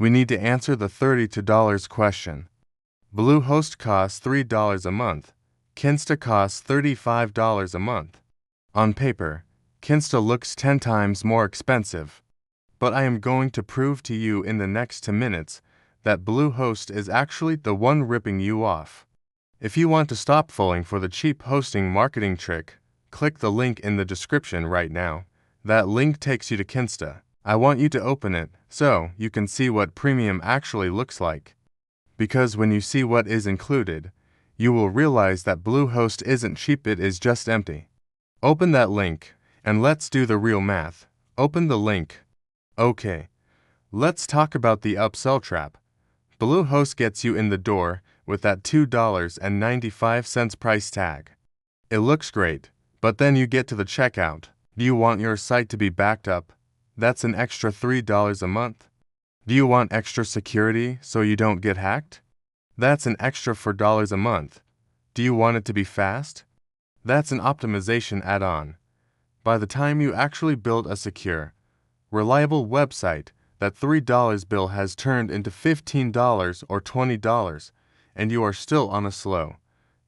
We need to answer the $32 question. Bluehost costs $3 a month. Kinsta costs $35 a month. On paper, Kinsta looks 10 times more expensive. But I am going to prove to you in the next 2 minutes that Bluehost is actually the one ripping you off. If you want to stop falling for the cheap hosting marketing trick, click the link in the description right now. That link takes you to Kinsta. I want you to open it so you can see what premium actually looks like. Because when you see what is included, you will realize that Bluehost isn't cheap, it is just empty. Open that link, and let's do the real math. Open the link. Okay, let's talk about the upsell trap. Bluehost gets you in the door with that $2.95 price tag. It looks great, but then you get to the checkout. Do you want your site to be backed up? That's an extra $3 a month. Do you want extra security so you don't get hacked? That's an extra $4 a month. Do you want it to be fast? That's an optimization add-on. By the time you actually build a secure, reliable website, that $3 bill has turned into $15 or $20, and you are still on a slow,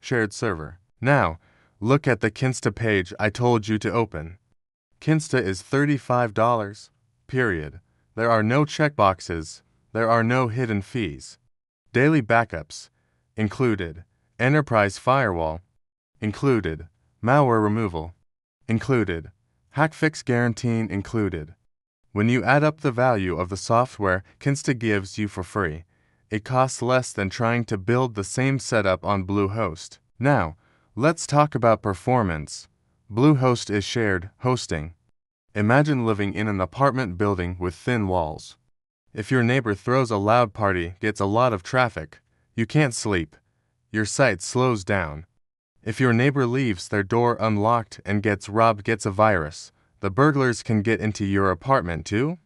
shared server. Now, look at the Kinsta page I told you to open. Kinsta is $35, period. There are no checkboxes. There are no hidden fees. Daily backups, included. Enterprise firewall, included. Malware removal, included. Hack fix guarantee included. When you add up the value of the software Kinsta gives you for free, it costs less than trying to build the same setup on Bluehost. Now, let's talk about performance. Bluehost is shared hosting. Imagine living in an apartment building with thin walls. If your neighbor throws a loud party, gets a lot of traffic, you can't sleep. Your site slows down. If your neighbor leaves their door unlocked and gets robbed, gets a virus, the burglars can get into your apartment too?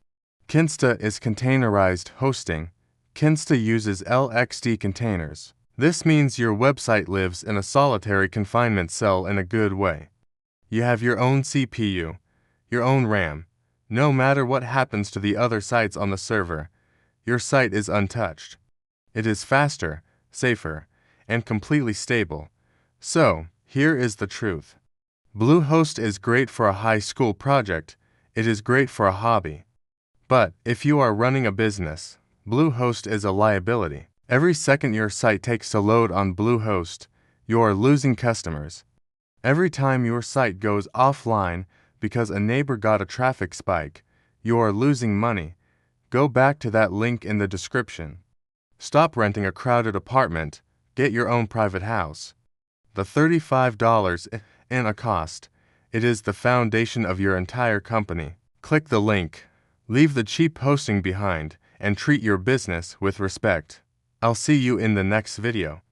Kinsta is containerized hosting. Kinsta uses LXD containers. This means your website lives in a solitary confinement cell in a good way. You have your own CPU, your own RAM. No matter what happens to the other sites on the server, your site is untouched. It is faster, safer, and completely stable. So, here is the truth. Bluehost is great for a high school project. It is great for a hobby. But if you are running a business, Bluehost is a liability. Every second your site takes to load on Bluehost, you are losing customers. Every time your site goes offline because a neighbor got a traffic spike, you are losing money. Go back to that link in the description. Stop renting a crowded apartment. Get your own private house. The $35 in a cost. It is the foundation of your entire company. Click the link. Leave the cheap hosting behind and treat your business with respect. I'll see you in the next video.